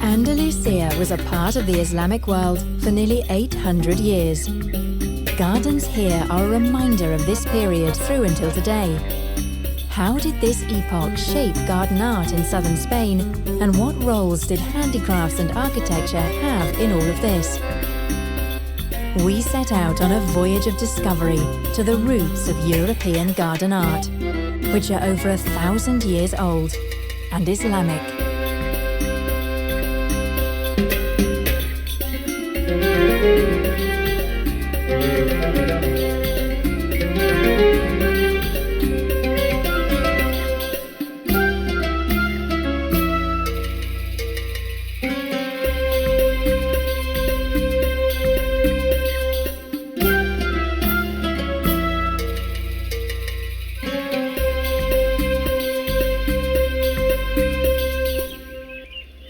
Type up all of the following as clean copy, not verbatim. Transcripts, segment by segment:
Andalusia was a part of the Islamic world for nearly 800 years. Gardens here are a reminder of this period through until today. How did this epoch shape garden art in southern Spain, and what roles did handicrafts and architecture have in all of this? We set out on a voyage of discovery to the roots of European garden art, which are over 1,000 years old and Islamic.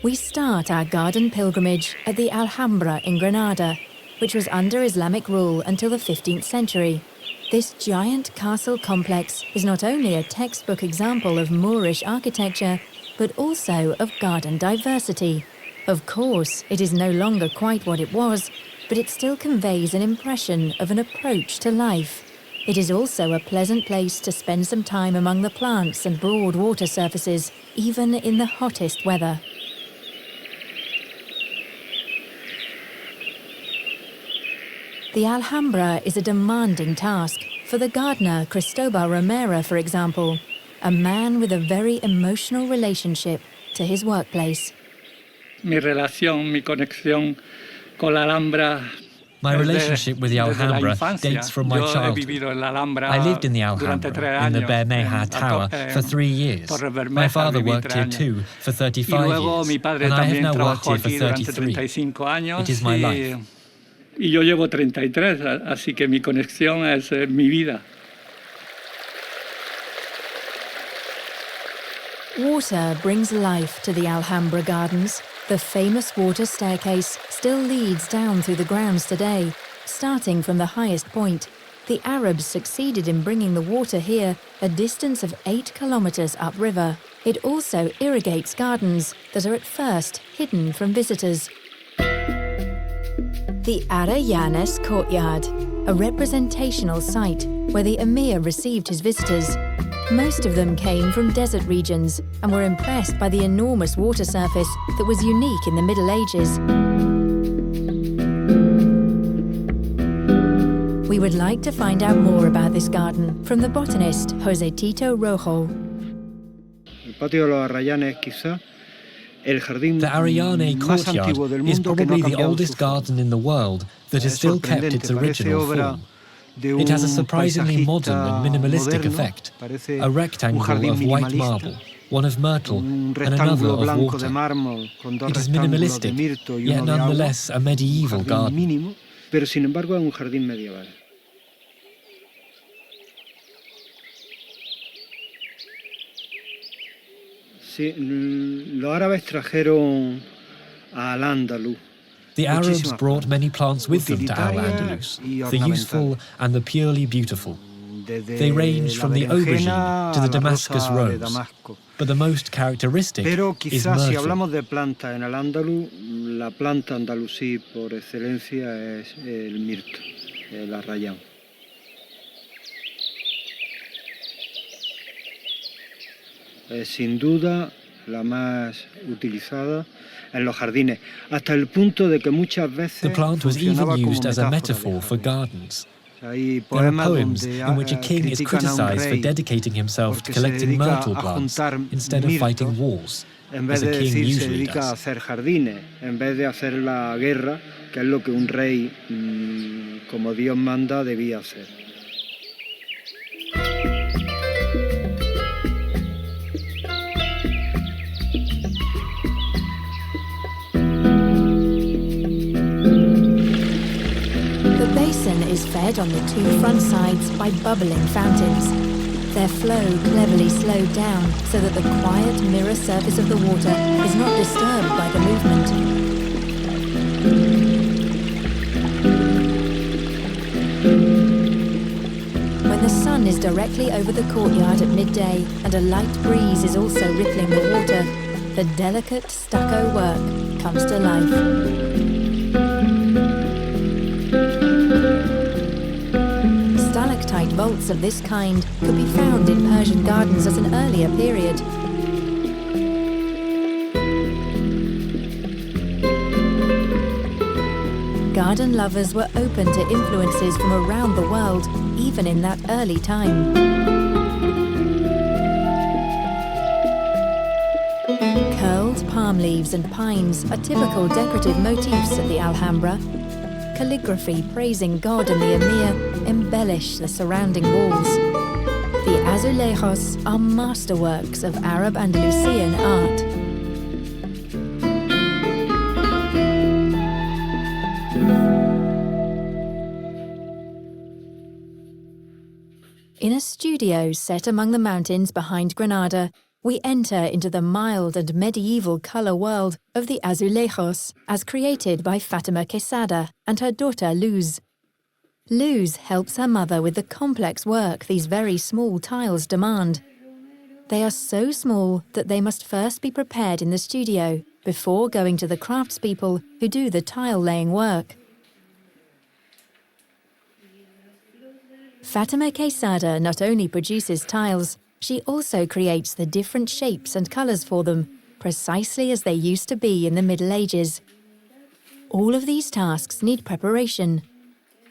We start our garden pilgrimage at the Alhambra in Granada, which was under Islamic rule until the 15th century. This giant castle complex is not only a textbook example of Moorish architecture, but also of garden diversity. Of course, it is no longer quite what it was, but it still conveys an impression of an approach to life. It is also a pleasant place to spend some time among the plants and broad water surfaces, even in the hottest weather. The Alhambra is a demanding task. For the gardener Cristobal Romero, for example, a man with a very emotional relationship to his workplace. Mi conexión con la Alhambra. My relationship with the Alhambra dates from my childhood. I lived in the Alhambra, in the Bermeja Tower, for 3 years. My father worked here too for 35 years, and I have now worked here for 33. It is my life. Y yo llevo 33, así que mi conexión es mi vida. Water brings life to the Alhambra Gardens. The famous water staircase still leads down through the grounds today, starting from the highest point. The Arabs succeeded in bringing the water here a distance of 8 kilometers upriver. It also irrigates gardens that are at first hidden from visitors. The Arayanes Courtyard, a representational site where the emir received his visitors. Most of them came from desert regions and were impressed by the enormous water surface that was unique in the Middle Ages. We would like to find out more about this garden from the botanist José Tito Rojo. El patio de los Arayanes quizá. The Ariane Courtyard is probably the oldest garden in the world that has still kept its original form. It has a surprisingly modern and minimalistic effect, a rectangle of white marble, one of myrtle, and another of water. It is minimalistic, yet nonetheless a medieval garden. Pero sin embargo es un jardín medieval. Sí, los árabes trajeron al-Ándalus. The Arabs brought many plants with them to Al-Andalus, the useful and the purely beautiful. They range from the aubergine to the Damascus rose, but the most characteristic is myrtle. Si hablamos de planta en Al-Ándalus, la planta andalusí por excelencia es el mirto, el arrayán. Sin duda la más utilizada en los jardines, hasta el punto de que muchas veces the plant was even used as a metaphor for gardens. There are poems in which a king is criticized for dedicating himself to collecting myrtle plants instead of fighting wars, as a king usually does. Hacer jardines en vez de hacer la guerra, que es lo que un rey, como Dios manda, debía hacer. Is fed on the 2 front sides by bubbling fountains. Their flow cleverly slowed down so that the quiet mirror surface of the water is not disturbed by the movement. When the sun is directly over the courtyard at midday and a light breeze is also rippling the water, the delicate stucco work comes to life. Stalactite vaults of this kind could be found in Persian gardens at an earlier period. Garden lovers were open to influences from around the world, even in that early time. Curled palm leaves and pines are typical decorative motifs at the Alhambra. Calligraphy praising God and the Emir embellish the surrounding walls. The azulejos are masterworks of Arab Andalusian art. In a studio set among the mountains behind Granada, we enter into the mild and medieval colour world of the azulejos, as created by Fatima Quesada and her daughter Luz. Luz helps her mother with the complex work these very small tiles demand. They are so small that they must first be prepared in the studio before going to the craftspeople who do the tile-laying work. Fatima Quesada not only produces tiles, she also creates the different shapes and colours for them, precisely as they used to be in the Middle Ages. All of these tasks need preparation.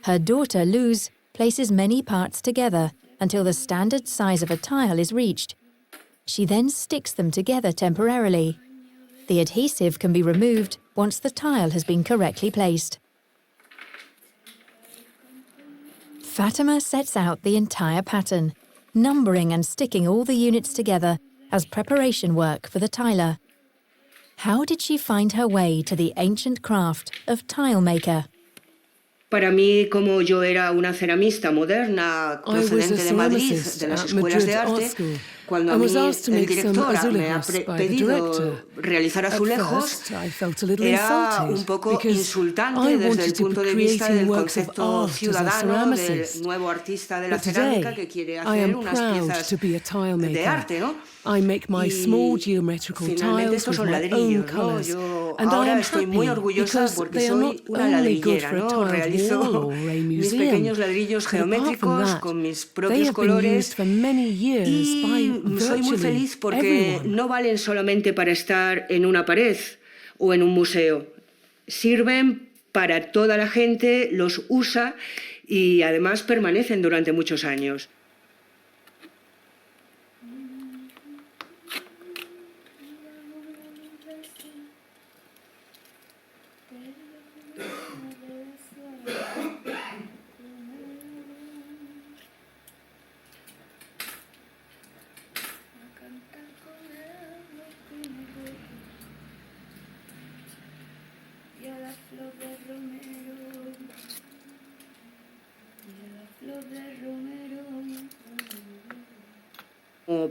Her daughter Luz places many parts together until the standard size of a tile is reached. She then sticks them together temporarily. The adhesive can be removed once the tile has been correctly placed. Fatima sets out the entire pattern, numbering and sticking all the units together as preparation work for the tiler. How did she find her way to the ancient craft of tile maker? Para mí, como yo era una ceramista moderna procedente de Madrid, de las escuelas de arte, cuando a mí el director me ha pedido realizar azulejos, era un poco insultante desde el punto de vista del concepto ciudadano del nuevo artista de la cerámica que quiere hacer unas piezas de arte, ¿no? I make my small geometrical tiles with my own colours, and I am happy because they are not only good for a tiled wall or a museum, but apart from that, they have been used for many years by virtually everyone. No valen solamente para estar en una pared o en un museo. Sirven para toda la gente, los usa y además permanecen durante muchos años.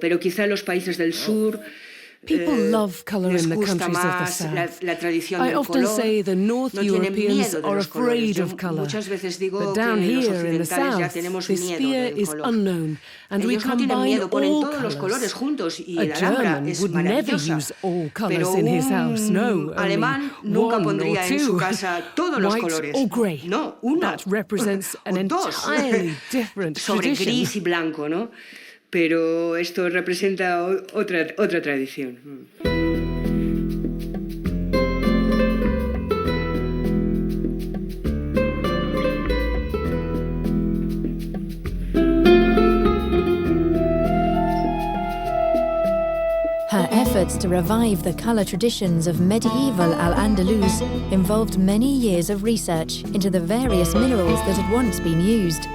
Pero quizá los países del sur people love colour in the countries of the south. I often say the North Europeans are afraid of colour, but down here in the south, this fear is unknown, and we combine all colours. A German would never use all colours in his house, no, only one or two, white or grey. That represents an entirely different tradition. Gris y blanco, ¿no? Pero esto representa otra tradición. Her efforts to revive the colour traditions of medieval Al-Andalus involved many years of research into the various minerals that had once been used.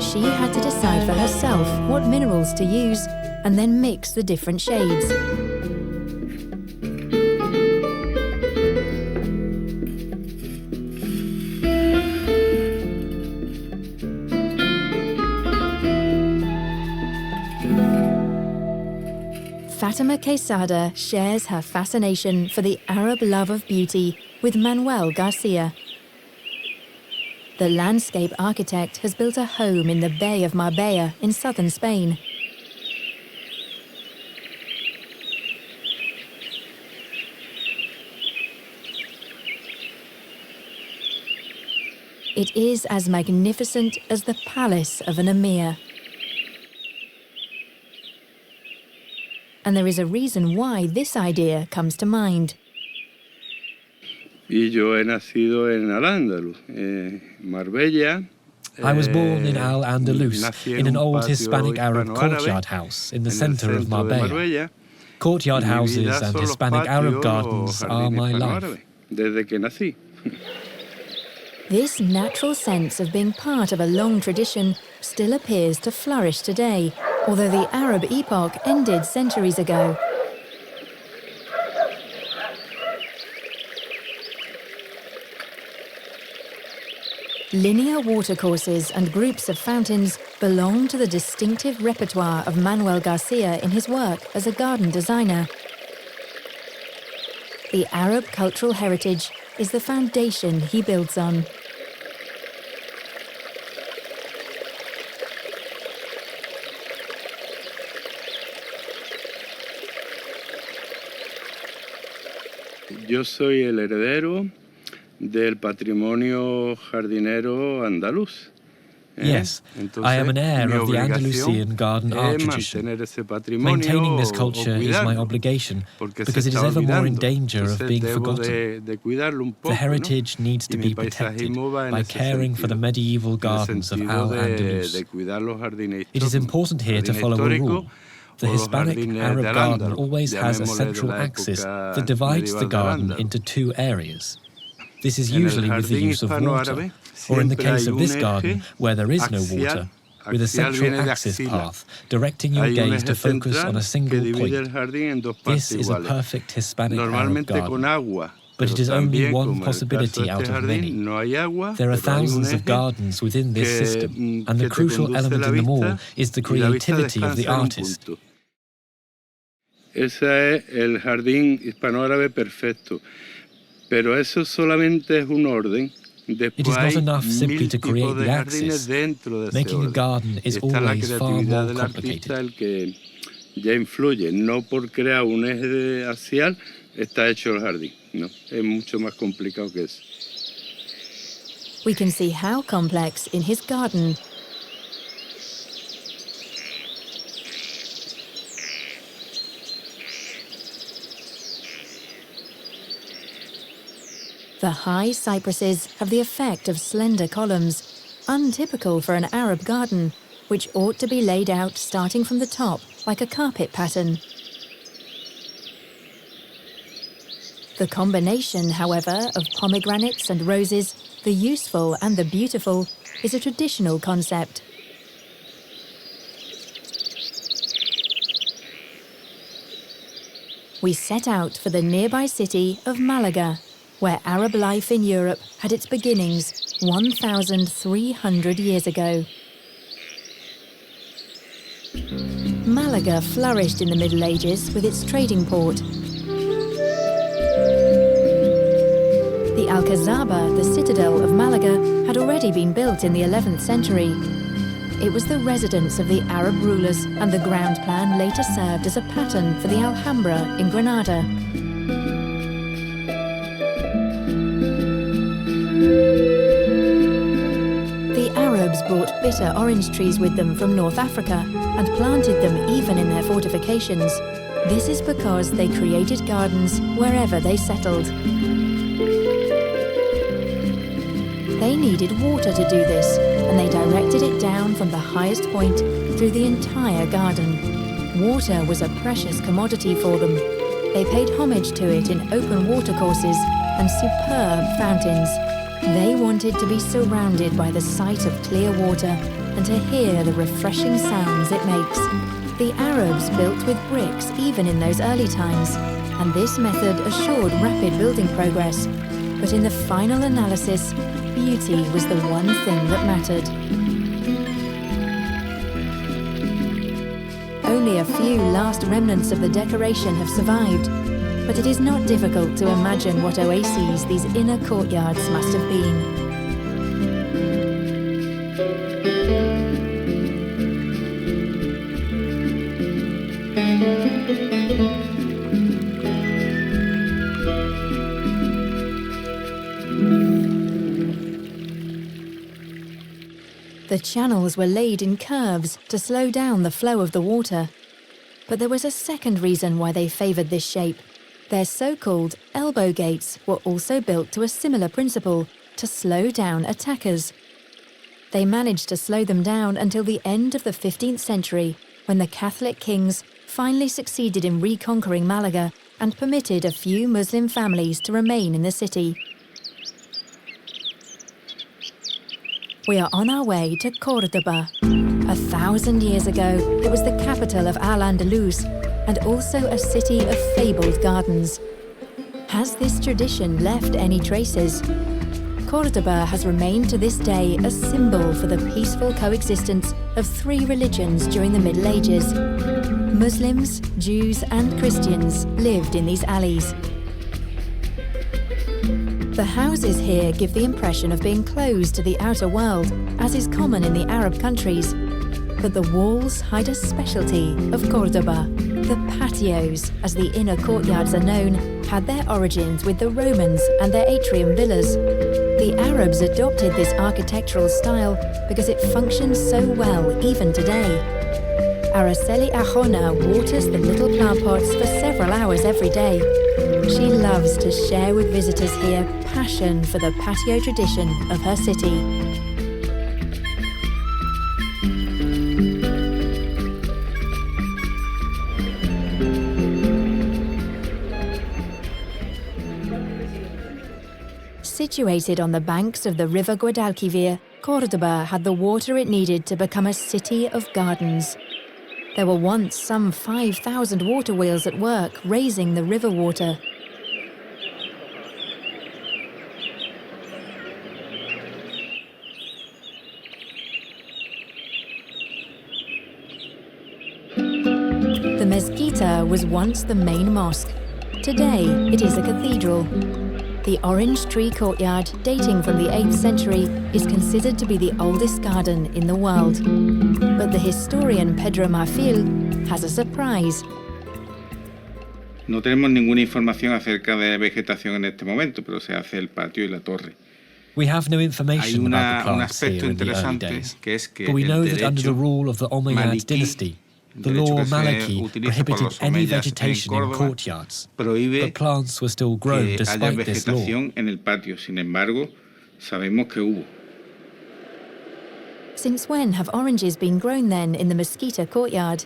She had to decide for herself what minerals to use and then mix the different shades. Fatima Quesada shares her fascination for the Arab love of beauty with Manuel Garcia. The landscape architect has built a home in the Bay of Marbella in southern Spain. it is as magnificent as the palace of an emir. And there is a reason why this idea comes to mind. Y yo he nacido en Al-Ándalus, Marbella. I was born in Al-Andalus, in an old Hispanic Arab courtyard house in the centre of Marbella. Courtyard houses and Hispanic Arab gardens are my life. Desde que nací. This natural sense of being part of a long tradition still appears to flourish today, although the Arab epoch ended centuries ago. Linear watercourses and groups of fountains belong to the distinctive repertoire of Manuel Garcia in his work as a garden designer. The Arab cultural heritage is the foundation he builds on. Yo soy el heredero del patrimonio jardinero andaluz. Yes, I am an heir of the Andalusian garden art tradition. Maintaining this culture is my obligation because it is ever more in danger of being forgotten. The heritage needs to be protected by caring for the medieval gardens of Al-Andalus. It is important here to follow a rule. The Hispanic Arab garden always has a central axis that divides the garden into two areas. This is usually with the use of water, or in the case of this garden, where there is no water, with a central axis path, directing your gaze to focus on a single point. This is a perfect Hispanic Arab garden, but it is only one possibility out of many. There are thousands of gardens within this system, and the crucial element in them all is the creativity of the artist. Ese es el jardín hispanoárabe perfecto. Pero eso solamente es un orden. It is not enough simply to create the axis. Making a garden is always far more complicated. El que ya influye. No por crear un eje axial está hecho el jardín. No, es mucho más complicado que eso. We can see how complex in his garden. The high cypresses have the effect of slender columns, untypical for an Arab garden, which ought to be laid out starting from the top like a carpet pattern. The combination, however, of pomegranates and roses, the useful and the beautiful, is a traditional concept. We set out for the nearby city of Malaga, where Arab life in Europe had its beginnings 1,300 years ago. Malaga flourished in the Middle Ages with its trading port. The al-Zahra, the Citadel of Malaga, had already been built in the 11th century. It was the residence of the Arab rulers, and the ground plan later served as a pattern for the Alhambra in Granada. The Arabs brought bitter orange trees with them from North Africa and planted them even in their fortifications. This is because they created gardens wherever they settled. They needed water to do this, and they directed it down from the highest point through the entire garden. Water was a precious commodity for them. They paid homage to it in open watercourses and superb fountains. They wanted to be surrounded by the sight of clear water and to hear the refreshing sounds it makes. The Arabs built with bricks even in those early times, and this method assured rapid building progress. But in the final analysis, beauty was the one thing that mattered. Only a few last remnants of the decoration have survived, but it is not difficult to imagine what oases these inner courtyards must have been. The channels were laid in curves to slow down the flow of the water. But there was a second reason why they favoured this shape. Their so-called elbow gates were also built to a similar principle, to slow down attackers. They managed to slow them down until the end of the 15th century, when the Catholic kings finally succeeded in reconquering Malaga and permitted a few Muslim families to remain in the city. We are on our way to Cordoba. 1,000 years ago, it was the capital of Al-Andalus and also a city of fabled gardens. Has this tradition left any traces? Cordoba has remained to this day a symbol for the peaceful coexistence of three religions during the Middle Ages. Muslims, Jews and Christians lived in these alleys. The houses here give the impression of being closed to the outer world, as is common in the Arab countries. But the walls hide a specialty of Cordoba. The patios, as the inner courtyards are known, had their origins with the Romans and their atrium villas. The Arabs adopted this architectural style because it functions so well even today. Araceli Ajona waters the little plant pots for several hours every day. She loves to share with visitors here passion for the patio tradition of her city. Situated on the banks of the river Guadalquivir, Cordoba had the water it needed to become a city of gardens. There were once some 5,000 water wheels at work raising the river water. The mezquita was once the main mosque. Today, it is a cathedral. The orange tree courtyard, dating from the 8th century, is considered to be the oldest garden in the world. But the historian Pedro Marfil has a surprise. No tenemos ninguna información acerca de vegetación en este momento, pero se hace el patio y la torre. We have no information about the plants here in the early days, but we know that under the rule of the Umayyad dynasty, the law Maliki prohibited any vegetation in courtyards, but plants were still grown despite this law. En el patio. Sin embargo, sabemos que hubo. Since when have oranges been grown then in the mezquita courtyard?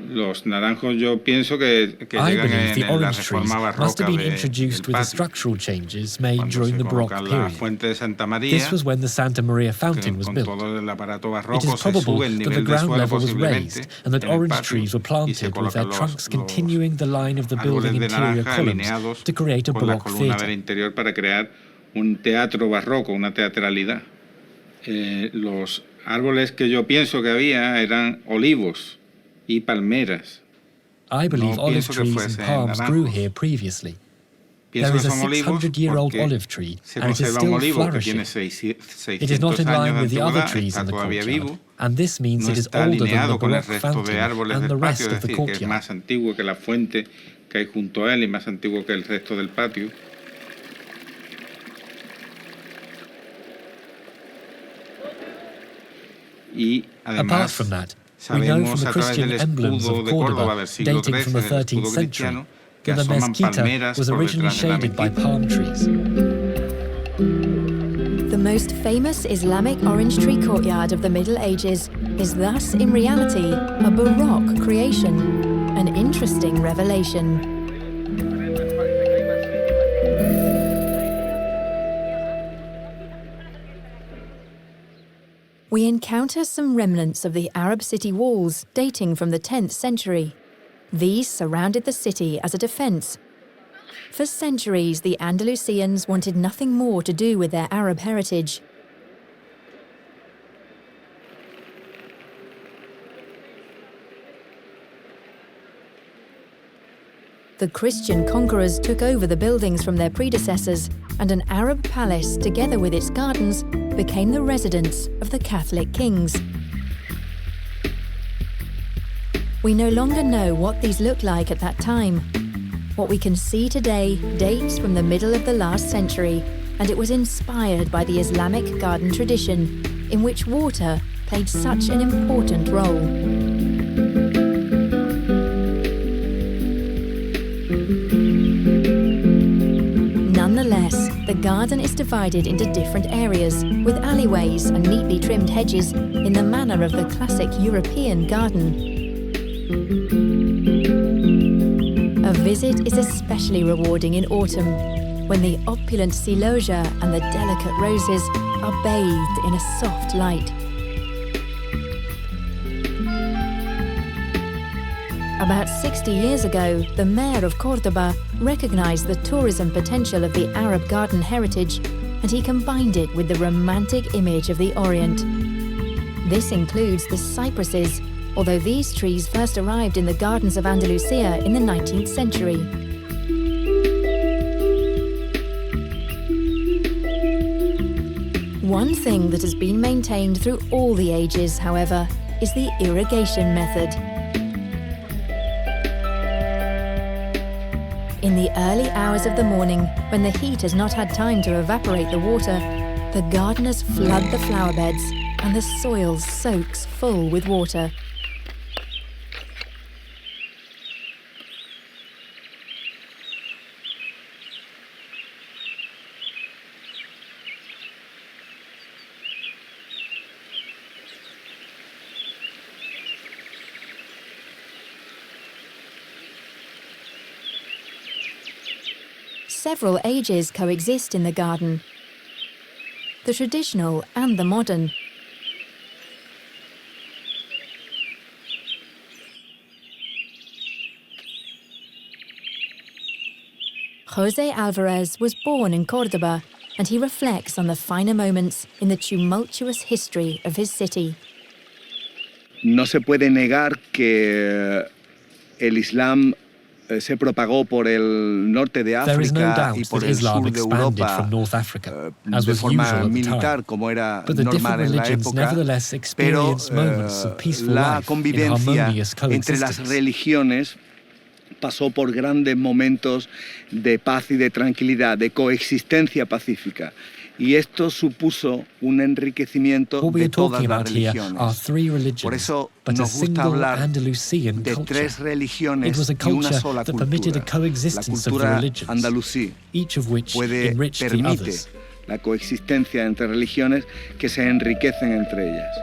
Los naranjos, yo pienso que I llegan believe the en la orange trees reforma must have barroca been introduced with the structural changes made Cuando during se the Baroque coloca la period. fuente de Santa María, This was when the Santa Maria fountain was con built. todo el aparato It barroco is se probable sube el that the nivel del ground suelo level was posiblemente raised and that en el orange patio, trees were y se planted with their colocan trunks los continuing the line of the building árboles de interior naranja columns alineados to create a con la Baroque columna del theatre. interior para crear un teatro barroco, una teatralidad. Los árboles que yo pienso que había eran olivos y palmeras. I believe No olive pienso que trees fuesen and palms naranjos. grew here previously. Pienso There que is a son olivos 600-year-old porque olive tree, se and it is conserva un still olivo que tiene flourishing. 600 It is not in años line de with the other antigüedad, trees está in the todavía courtyard, vivo, and this means no it is está older than the alineado con el Baroque resto de fountain árboles and del the patio, rest es of the decir, que es courtyard. más antiguo que la fuente que hay junto a él y más antiguo que el resto del patio. Y Apart además from that, we know from sabemos the a través Christian del emblems escudo of de Córdoba Cordoba, del siglo dating from XIII, the del 13th escudo century, cristiano, that the asoman mezquita palmeras was por originally detrás de la shaded by mezquita. palm trees. The most famous Islamic orange tree courtyard of the Middle Ages is thus, in reality, a Baroque creation, an interesting revelation. We encounter some remnants of the Arab city walls dating from the 10th century. These surrounded the city as a defence. For centuries, the Andalusians wanted nothing more to do with their Arab heritage. The Christian conquerors took over the buildings from their predecessors, and an Arab palace, together with its gardens, became the residence of the Catholic kings. We no longer know what these looked like at that time. What we can see today dates from the middle of the last century, and it was inspired by the Islamic garden tradition, in which water played such an important role. Nonetheless, the garden is divided into different areas, with alleyways and neatly trimmed hedges in the manner of the classic European garden. A visit is especially rewarding in autumn, when the opulent celosia and the delicate roses are bathed in a soft light. About 60 years ago, the mayor of Cordoba recognized the tourism potential of the Arab garden heritage, and he combined it with the romantic image of the Orient. This includes the cypresses, although these trees first arrived in the gardens of Andalusia in the 19th century. One thing that has been maintained through all the ages, however, is the irrigation method. In the early hours of the morning, when the heat has not had time to evaporate the water, the gardeners flood the flower beds and the soil soaks full with water. Several ages coexist in the garden, the traditional and the modern. José Alvarez was born in Cordoba, and he reflects on the finer moments in the tumultuous history of his city. No se puede negar que el Islam se propagó por el norte de África y por el sur de Europa de forma militar, como era normal en la época, pero la convivencia entre las religiones pasó por grandes momentos de paz y de tranquilidad, de coexistencia pacífica. Y esto supuso un enriquecimiento de todas las religiones. Por eso nos gusta hablar de tres religiones y una sola cultura. La cultura andalusí permite la coexistencia entre religiones que se enriquecen entre ellas.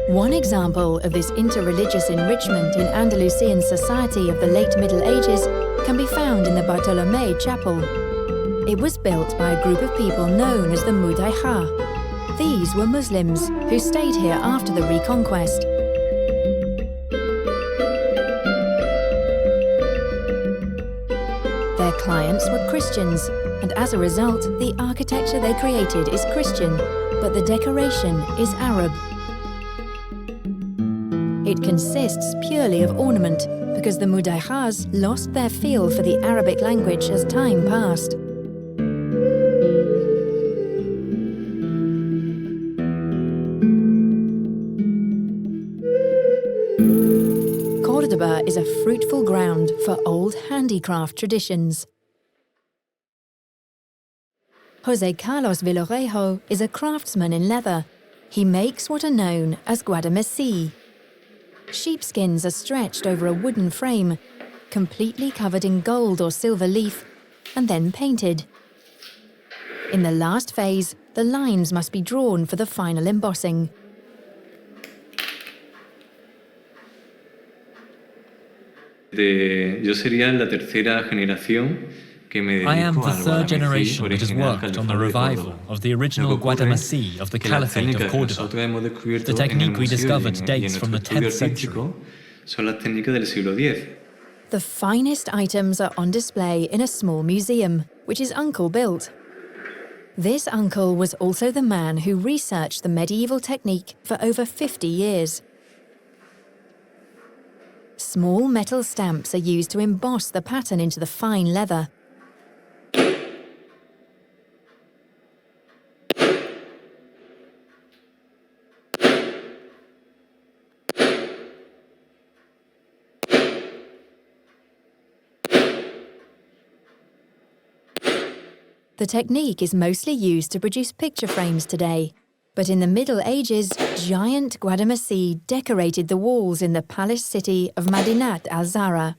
One example of this interreligious enrichment in Andalusian society of the late Middle Ages can be found in the Bartolomé Chapel. It was built by a group of people known as the Mudayha. These were Muslims who stayed here after the Reconquest. Their clients were Christians, and as a result, the architecture they created is Christian, but the decoration is Arab. It consists purely of ornament, because the Mudayhas lost their feel for the Arabic language as time passed. Cordoba is a fruitful ground for old handicraft traditions. José Carlos Villarejo is a craftsman in leather. He makes what are known as guadamesí. Sheepskins are stretched over a wooden frame, completely covered in gold or silver leaf, and then painted. In the last phase, the lines must be drawn for the final embossing. Yo sería la tercera generación que me dedico I am the al third guadamesí generation that has original worked on the california de revival Córdoba. of the original Lo que ocurre guadamesí of the que las Caliphate técnicas of que Cordoba. nosotros hemos descubierto The technique en el we museo discovered y en dates from the nuestro estudio 10th century. artístico son las técnicas del siglo X. The finest items are on display in a small museum, which his uncle built. This uncle was also the man who researched the medieval technique for over 50 years. Small metal stamps are used to emboss the pattern into the fine leather. The technique is mostly used to produce picture frames today, but in the Middle Ages, giant guadamací decorated the walls in the palace city of Madinat al-Zahra.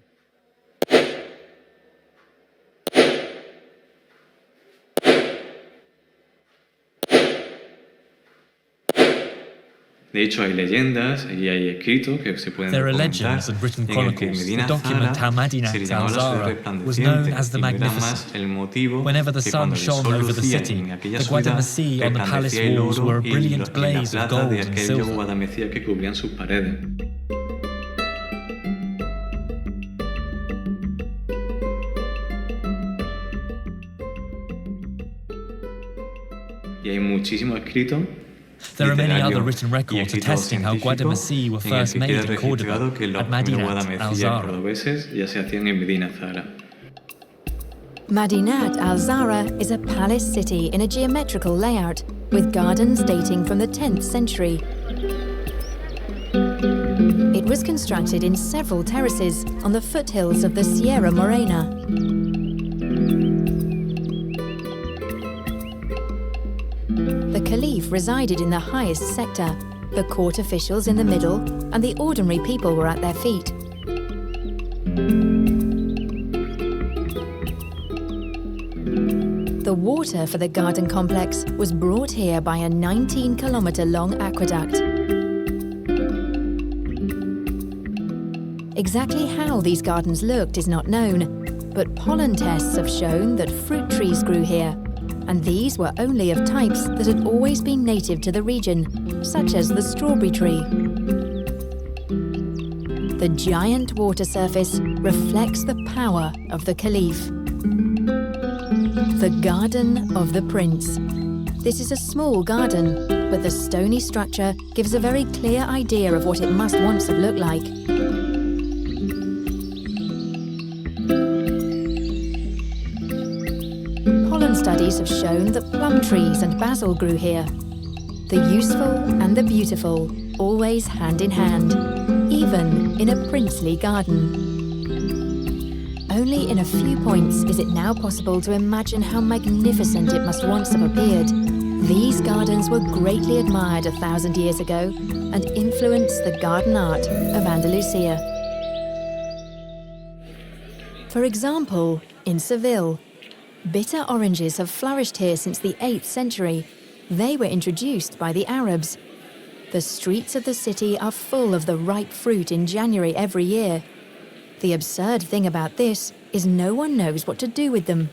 De hecho, hay leyendas y hay escritos que se pueden There are documentar legends and written en el que chronicles Medina that document how Zahra Madinat se le llamaba la ciudad al-Zahra was known resplandeciente as the y no era más Magnificent. el motivo Whenever the que sun cuando el shone sol over the lucía city, en aquella the ciudad guadamací on the palace resplandecía el walls were oro a y brilliant la blaze of plata gold de and aquellos silver. guadamecías que cubrían sus paredes. Y hay muchísimos escritos There are many other literarios written y records escritos attesting how científicos guadamací were en el first que made queda in Cordoba, registrado que los at primeros Madinat guadamecías al-Zahra. cordobeses ya se hacían en Medina Zahra. Madinat al-Zahra is a palace city in a geometrical layout, with gardens dating from the 10th century. It was constructed in several terraces on the foothills of the Sierra Morena. The Caliph resided in the highest sector, the court officials in the middle, and the ordinary people were at their feet. The water for the garden complex was brought here by a 19-kilometre-long aqueduct. Exactly how these gardens looked is not known, but pollen tests have shown that fruit trees grew here, and these were only of types that had always been native to the region, such as the strawberry tree. The giant water surface reflects the power of the Caliph. The Garden of the Prince. This is a small garden, but the stony structure gives a very clear idea of what it must once have looked like. Pollen studies have shown that plum trees and basil grew here. The useful and the beautiful, always hand in hand, even in a princely garden. Only in a few points is it now possible to imagine how magnificent it must once have appeared. These gardens were greatly admired 1,000 years ago and influenced the garden art of Andalusia. For example, in Seville, bitter oranges have flourished here since the 8th century. They were introduced by the Arabs. The streets of the city are full of the ripe fruit in January every year. The absurd thing about this is no one knows what to do with them.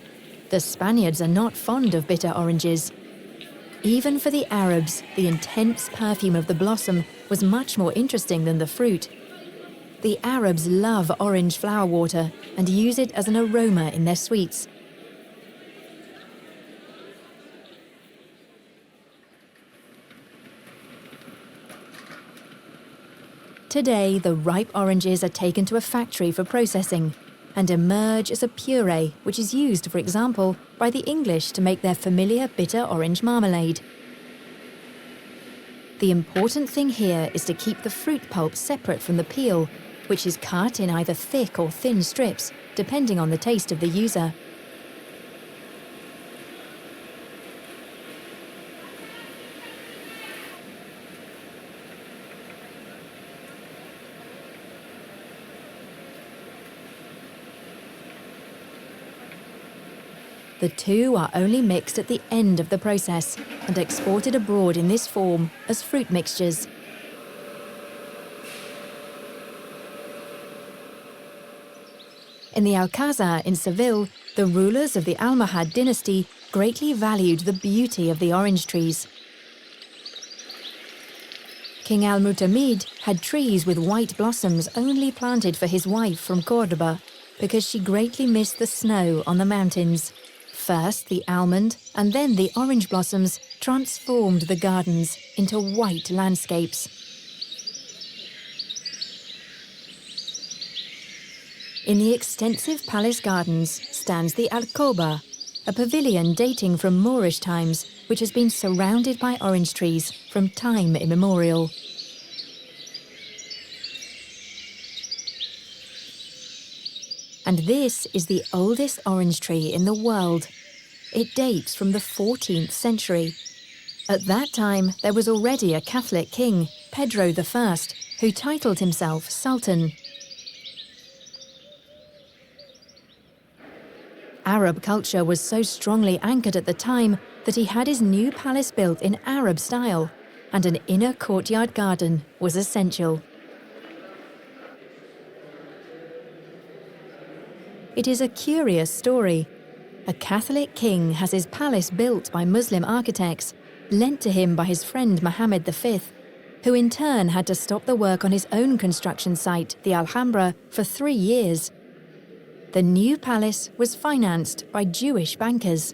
The Spaniards are not fond of bitter oranges. Even for the Arabs, the intense perfume of the blossom was much more interesting than the fruit. The Arabs love orange flower water and use it as an aroma in their sweets. Today, the ripe oranges are taken to a factory for processing and emerge as a puree, which is used, for example, by the English to make their familiar bitter orange marmalade. The important thing here is to keep the fruit pulp separate from the peel, which is cut in either thick or thin strips, depending on the taste of the user. The two are only mixed at the end of the process and exported abroad in this form as fruit mixtures. In the Alcázar in Seville, the rulers of the Almohad dynasty greatly valued the beauty of the orange trees. King Al-Mutamid had trees with white blossoms only planted for his wife from Cordoba because she greatly missed the snow on the mountains. First, the almond and then the orange blossoms transformed the gardens into white landscapes. In the extensive palace gardens stands the Alcoba, a pavilion dating from Moorish times, which has been surrounded by orange trees from time immemorial. And this is the oldest orange tree in the world. It dates from the 14th century. At that time, there was already a Catholic king, Pedro I, who titled himself Sultan. Arab culture was so strongly anchored at the time that he had his new palace built in Arab style, and an inner courtyard garden was essential. It is a curious story. A Catholic king has his palace built by Muslim architects, lent to him by his friend Mohammed V, who in turn had to stop the work on his own construction site, the Alhambra, for 3 years. The new palace was financed by Jewish bankers.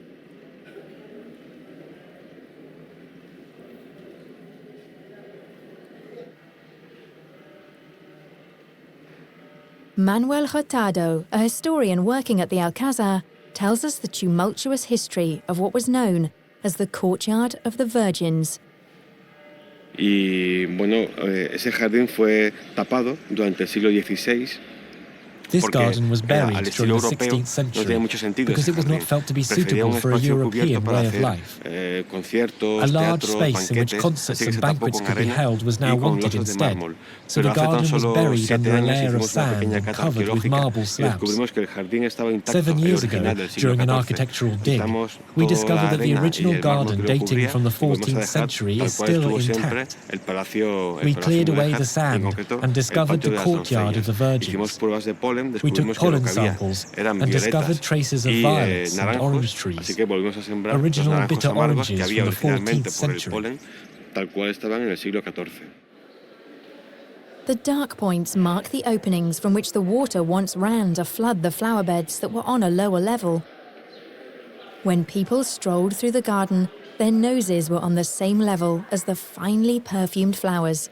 Manuel Hurtado, a historian working at the Alcázar, tells us the tumultuous history of what was known as the Courtyard of the Virgins. Y bueno, ese jardín fue tapado durante el siglo XVI. This garden was buried during the 16th century because it was not felt to be suitable for a European way of life. A large space in which concerts and banquets could be held was now wanted instead, so the garden was buried under a layer of sand and covered with marble slabs. 7 years ago, during an architectural dig, we discovered that the original garden dating from the 14th century is still intact. We cleared away the sand and discovered the Courtyard of the Virgins. We took pollen samples and discovered traces of violets and orange trees, original bitter oranges from the 14th century. The dark points mark the openings from which the water once ran to flood the flower beds that were on a lower level. When people strolled through the garden, their noses were on the same level as the finely perfumed flowers.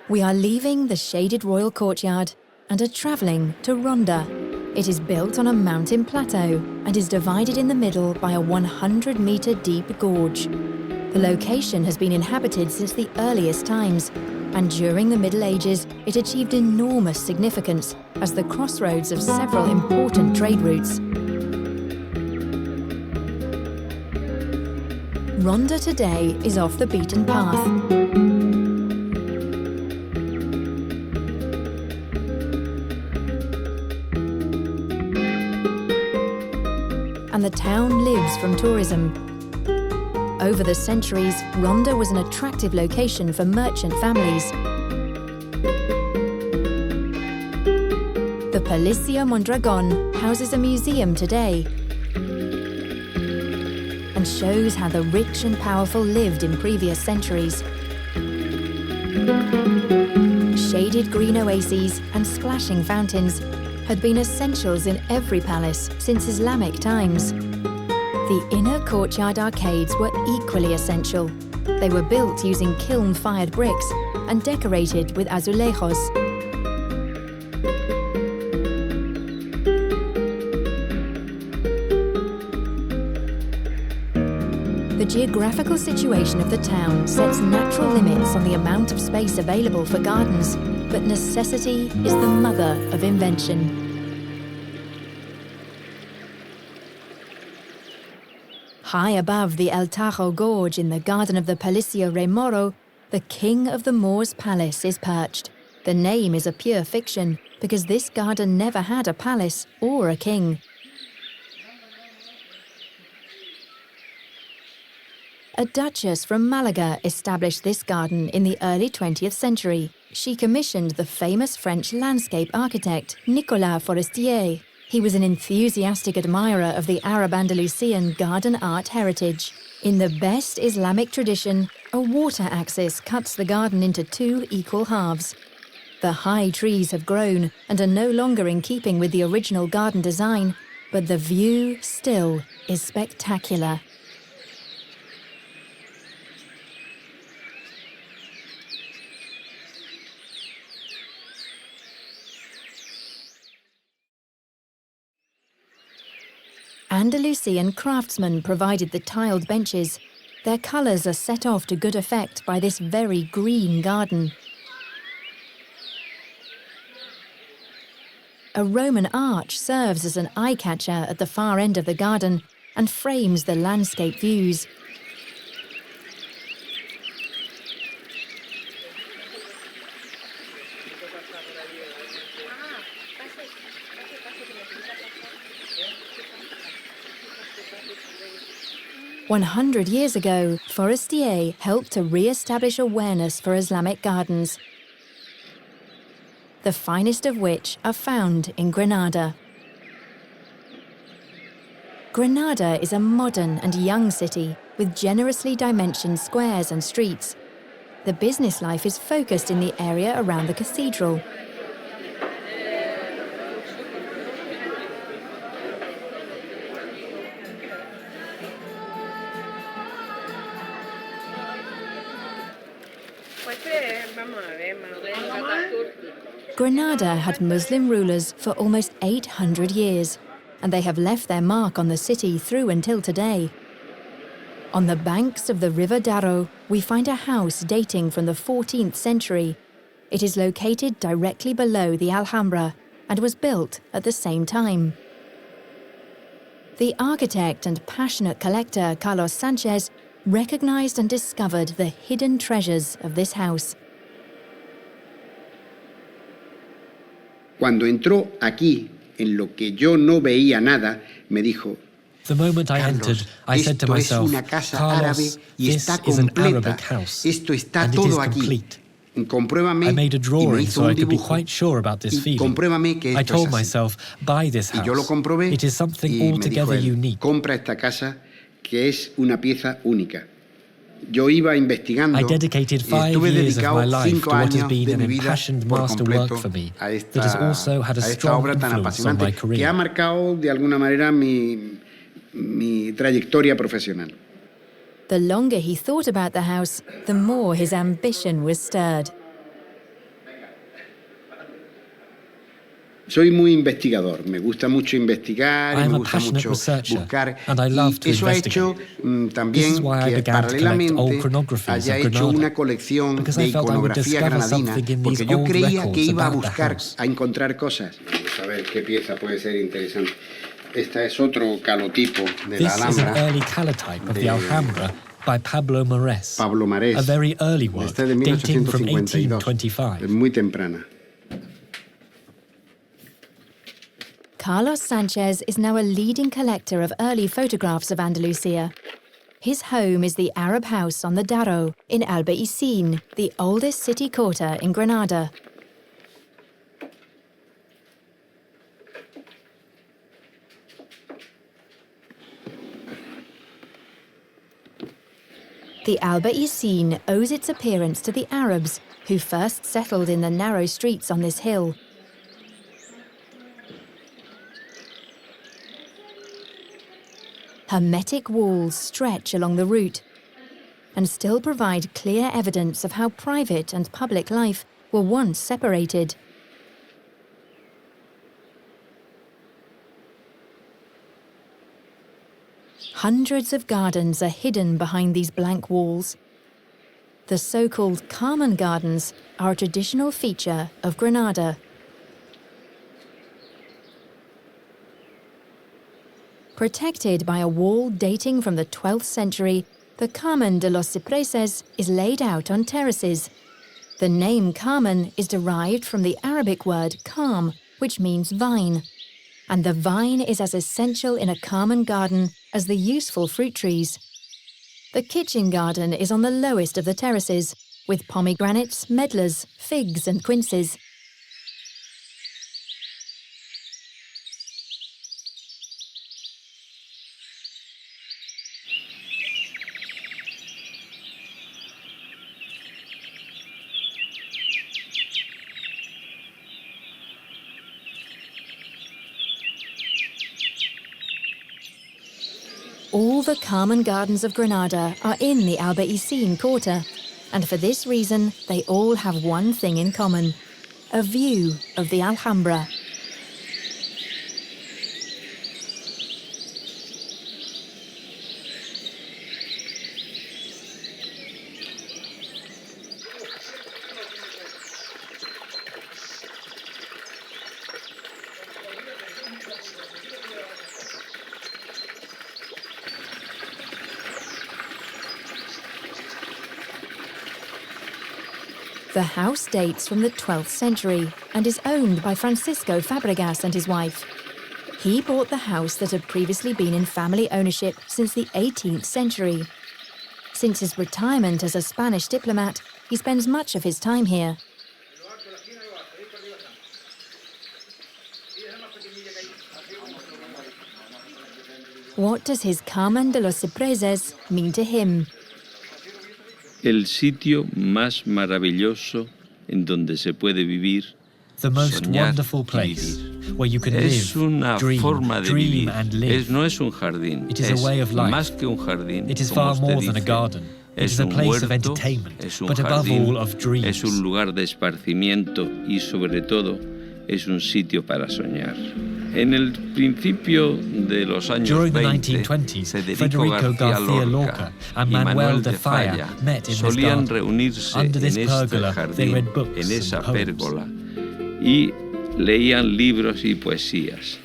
We are leaving the shaded royal courtyard and are travelling to Ronda. It is built on a mountain plateau and is divided in the middle by a 100-metre deep gorge. The location has been inhabited since the earliest times, and during the Middle Ages it achieved enormous significance as the crossroads of several important trade routes. Ronda today is off the beaten path. And the town lives from tourism. Over the centuries, Ronda was an attractive location for merchant families. The Palacio Mondragon houses a museum today and shows how the rich and powerful lived in previous centuries. Shaded green oases and splashing fountains had been essentials in every palace since Islamic times. The inner courtyard arcades were equally essential. They were built using kiln-fired bricks and decorated with azulejos. The geographical situation of the town sets natural limits on the amount of space available for gardens, but necessity is the mother of invention. High above the El Tajo Gorge in the garden of the Palacio Rey Moro, the king of the Moors palace is perched. The name is a pure fiction because this garden never had a palace or a king. A duchess from Malaga established this garden in the early 20th century. She commissioned the famous French landscape architect Nicolas Forestier. He was an enthusiastic admirer of the Arab Andalusian garden art heritage. In the best Islamic tradition, a water axis cuts the garden into 2 equal halves. The high trees have grown and are no longer in keeping with the original garden design, but the view still is spectacular. Andalusian craftsmen provided the tiled benches. Their colours are set off to good effect by this very green garden. A Roman arch serves as an eye-catcher at the far end of the garden and frames the landscape views. "100 years ago, Forestier helped to re-establish awareness for Islamic gardens, the finest of which are found in Granada. Granada is a modern and young city with generously dimensioned squares and streets. The business life is focused in the area around the cathedral. Granada had Muslim rulers for almost 800 years, and they have left their mark on the city through until today. On the banks of the River Darro, we find a house dating from the 14th century. It is located directly below the Alhambra and was built at the same time. The architect and passionate collector Carlos Sanchez recognized and discovered the hidden treasures of this house. Cuando entró aquí, en lo que yo no veía nada, me dijo, The moment I entered, I said to myself, Carlos, this is an Arabic house, and it is complete. I made a drawing so I could be quite sure about this feeling. I told myself, buy this house. It is something altogether unique. Compra esta casa, que es una pieza única. Yo iba investigando, I dedicated 5 years of my life to what has been an impassioned masterwork for me, that has also had a strong influence on my career. Que ha marcado de alguna manera mi trayectoria profesional. The longer he thought about the house, the more his ambition was stirred. Soy muy investigador, me gusta mucho investigar y me gusta mucho buscar, y eso ha hecho también que paralelamente haya hecho una colección de iconografía granadina, porque yo creía que iba a buscar, a encontrar cosas. Vamos a ver qué pieza puede ser interesante. Esta es otro calotipo de la Alhambra. This is an early calotype of the Alhambra by Pablo Marés, a very early work dating from 1825. Es muy temprana. Carlos Sanchez is now a leading collector of early photographs of Andalusia. His home is the Arab house on the Darro in Albaicin, the oldest city quarter in Granada. The Albaicin owes its appearance to the Arabs, who first settled in the narrow streets on this hill. Hermetic walls stretch along the route and still provide clear evidence of how private and public life were once separated. Hundreds of gardens are hidden behind these blank walls. The so-called Carmen gardens are a traditional feature of Granada. Protected by a wall dating from the 12th century, the Carmen de los Cipreses is laid out on terraces. The name Carmen is derived from the Arabic word carm, which means vine. And the vine is as essential in a Carmen garden as the useful fruit trees. The kitchen garden is on the lowest of the terraces, with pomegranates, medlars, figs and quinces. All the Carmen gardens of Granada are in the Albaicin quarter, and for this reason they all have one thing in common: a view of the Alhambra. The house dates from the 12th century and is owned by Francisco Fabregas and his wife. He bought the house that had previously been in family ownership since the 18th century. Since his retirement as a Spanish diplomat, he spends much of his time here. What does his Carmen de los Cipreses mean to him? El sitio más maravilloso en donde se puede vivir, the most wonderful place where you can live, dream and live. No es un jardín. It is a way of life. Más que un jardín, it is far more than a garden. It is a place of entertainment, but above all of dreams. Es un lugar de esparcimiento y sobre todo es un sitio para soñar. En el principio de los años During the 20, 1920s, Federico García Lorca and Manuel de Falla met in this solían garden. reunirse Under en this este pergola, they jardín, read books en esa and poems. pérgola, y leían libros y poesías.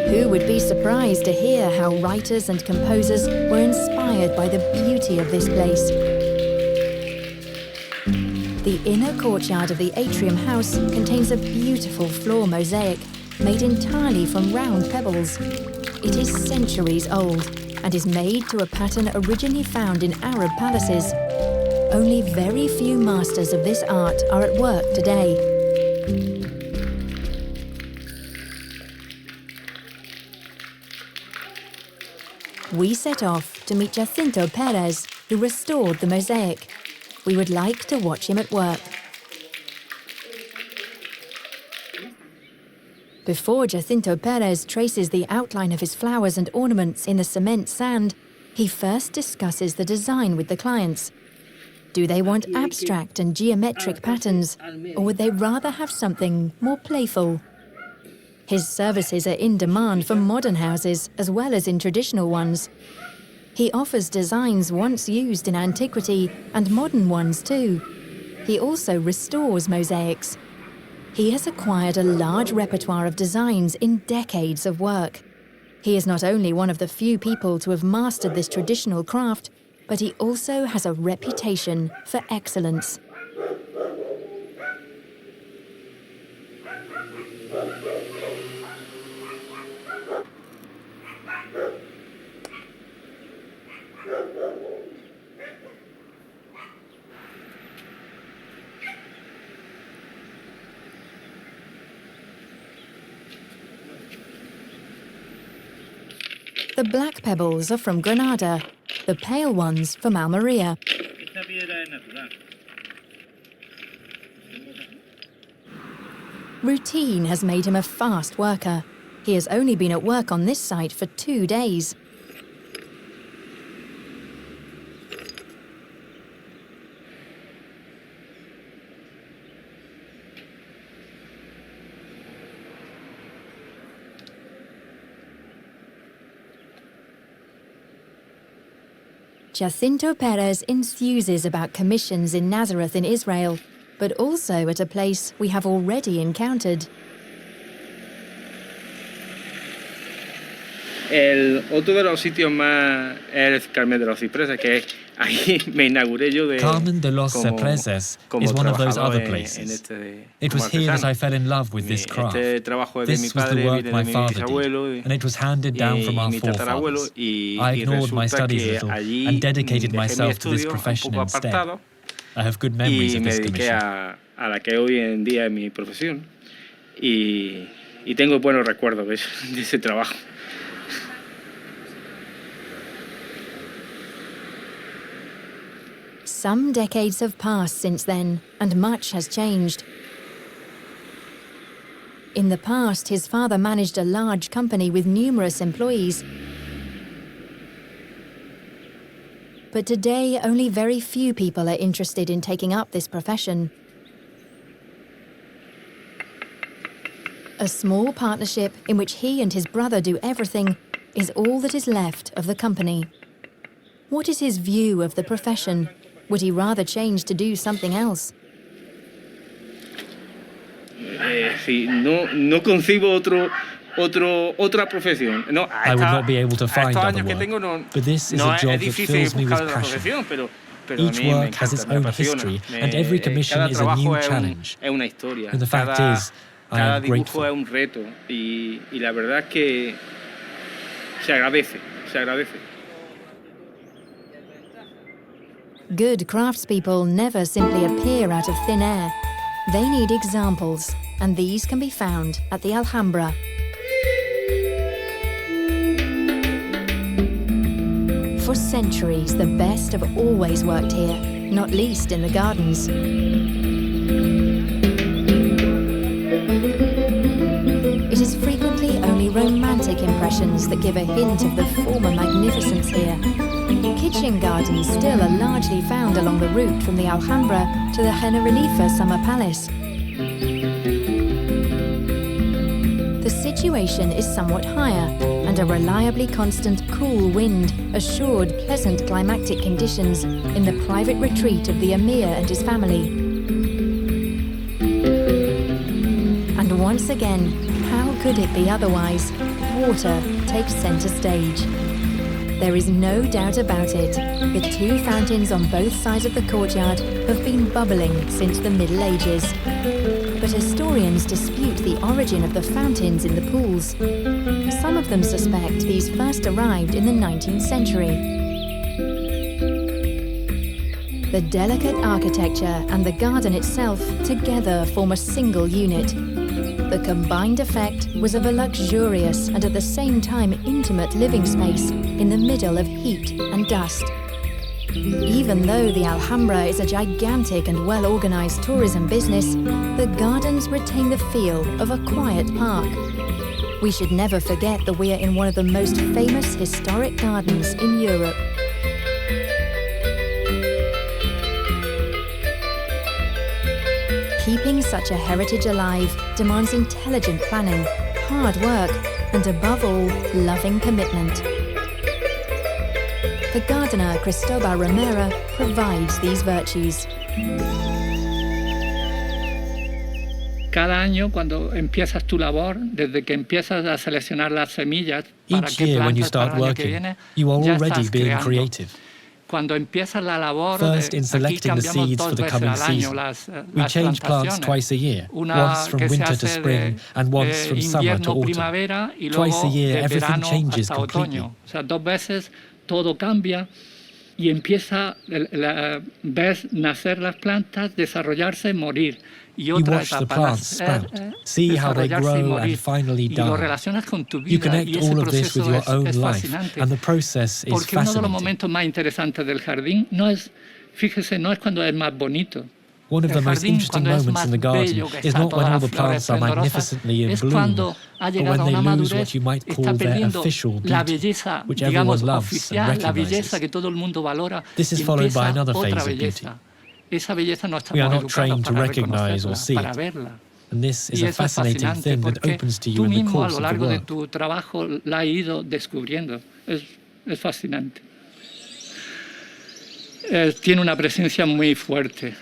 Who would be surprised to hear how writers and composers were inspired by the beauty of this place? The inner courtyard of the atrium house contains a beautiful floor mosaic made entirely from round pebbles. It is centuries old and is made to a pattern originally found in Arab palaces. Only very few masters of this art are at work today. We set off to meet Jacinto Perez, who restored the mosaic. We would like to watch him at work. Before Jacinto Perez traces the outline of his flowers and ornaments in the cement sand, he first discusses the design with the clients. Do they want abstract and geometric patterns, or would they rather have something more playful? His services are in demand for modern houses as well as in traditional ones. He offers designs once used in antiquity and modern ones too. He also restores mosaics. He has acquired a large repertoire of designs in decades of work. He is not only one of the few people to have mastered this traditional craft, but he also has a reputation for excellence. The black pebbles are from Granada, the pale ones from Almeria. Routine has made him a fast worker. He has only been at work on this site for 2 days. Jacinto Perez enthuses about commissions in Nazareth in Israel, but also at a place we have already encountered. Otro de los sitios más es Carmen de los Cipreses, que ahí me inauguré yo de Carmen de los Cipreses is one of those other places. It was here that I fell in love with this craft. This was the work my father did, and it was handed down from our forefathers. I ignored my studies a little and dedicated myself to this profession instead. I have good memories of this commission. A la que hoy en día es mi profesión, y tengo buenos recuerdos de ese trabajo. Some decades have passed since then, and much has changed. In the past, his father managed a large company with numerous employees. But today, only very few people are interested in taking up this profession. A small partnership in which he and his brother do everything is all that is left of the company. What is his view of the profession? Would he rather change to do something else? Sí, no concibo otra profesión. I would not be able to find other work, but this is a job that fills me with passion. Each work has its own history, and every commission is a new challenge. And the fact is, I am grateful. Cada dibujo es un reto y la verdad es que se agradece. Good craftspeople never simply appear out of thin air. They need examples, and these can be found at the Alhambra. For centuries, the best have always worked here, not least in the gardens. It is frequently only romantic impressions that give a hint of the former magnificence here. Kitchen gardens still are largely found along the route from the Alhambra to the Generalife Summer Palace. The situation is somewhat higher, and a reliably constant cool wind assured pleasant climatic conditions in the private retreat of the Emir and his family. And once again, how could it be otherwise? Water takes centre stage. There is no doubt about it. The two fountains on both sides of the courtyard have been bubbling since the Middle Ages. But historians dispute the origin of the fountains in the pools. Some of them suspect these first arrived in the 19th century. The delicate architecture and the garden itself together form a single unit. The combined effect was of a luxurious and at the same time intimate living space in the middle of heat and dust. Even though the Alhambra is a gigantic and well-organized tourism business, the gardens retain the feel of a quiet park. We should never forget that we are in one of the most famous historic gardens in Europe. Keeping such a heritage alive demands intelligent planning, hard work, and above all, loving commitment. The gardener Cristobal Romero provides these virtues. Cada año, cuando empiezas tu labor, desde que empiezas a seleccionar las semillas para each qué year when you plantas start para el año que working, viene, you are ya already estás being creando. creative. Cuando empiezas la labor, First, in aquí selecting the cambiamos seeds dos for the veces coming al año season. We las change plants plantaciones. twice a year, Una once from que se winter to hace spring and once from summer to invierno, autumn. primavera, y Twice a luego year, de everything verano changes hasta completely. otoño. O sea, dos veces todo cambia y empieza, ves nacer las plantas, desarrollarse, morir. Y You otra watch the etapa, plants sprout, see how they desarrollarse y grow morir. and finally Y lo die. relacionas con tu You vida, connect y ese all of this with proceso your own es life, fascinante. and the process is Porque uno de los fascinating. momentos más interesantes del jardín no es, fíjese, no es cuando es más bonito. One of the El most jardín, interesting cuando es moments más in the garden bello, que is está not when todas all las the flores plants are esplendorosas, magnificently in es bloom, cuando ha but llegado when a they una lose what madurez, you might está call their perdiendo official la beauty, belleza, which digamos, everyone loves and oficial, la belleza recognizes. que todo el mundo valora, This is y followed by empieza another phase otra of beauty. belleza. Esa belleza no We are estamos not educados trained to para recognize or reconocerla, see para it. verla. And this is Y a eso es fascinating fascinante thing that porque opens to you tú in the mismo a course lo of the largo de work. tu trabajo la has ido descubriendo. Es fascinante. Tiene una presencia muy fuerte.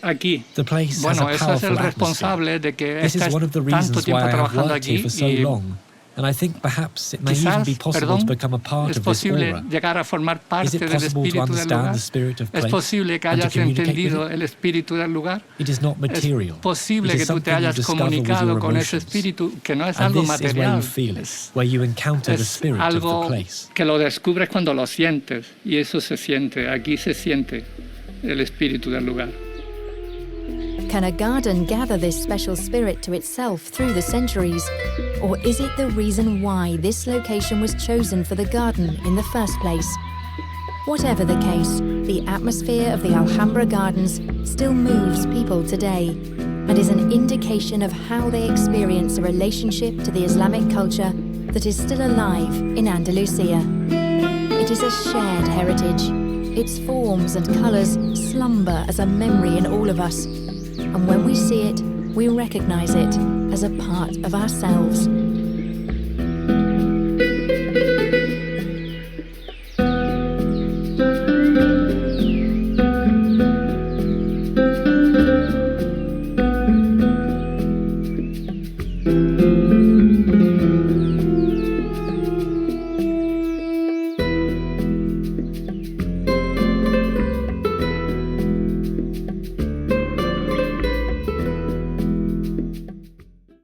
Aquí, The place has bueno, a eso es el powerful responsable de que This is estés one of the tanto reasons tiempo why I have trabajando worked here aquí for so y long. And I think perhaps it may even quizás, be possible to become a part es of this posible aura. llegar a formar Is parte it del possible to espíritu del understand lugar. the spirit of Es place posible que and to hayas communicate with entendido it? el espíritu del lugar. It is not Es material. posible It que is tú te something you hayas discover with comunicado your con ese emotions. espíritu, que no es And algo this is where material. you feel it, where you encounter the Es spirit of the algo place. que lo descubres cuando lo sientes, y eso se siente. Aquí se siente el espíritu del lugar. Can a garden gather this special spirit to itself through the centuries? Or is it the reason why this location was chosen for the garden in the first place? Whatever the case, the atmosphere of the Alhambra Gardens still moves people today and is an indication of how they experience a relationship to the Islamic culture that is still alive in Andalusia. It is a shared heritage. Its forms and colours slumber as a memory in all of us. And when we see it, we recognize it as a part of ourselves.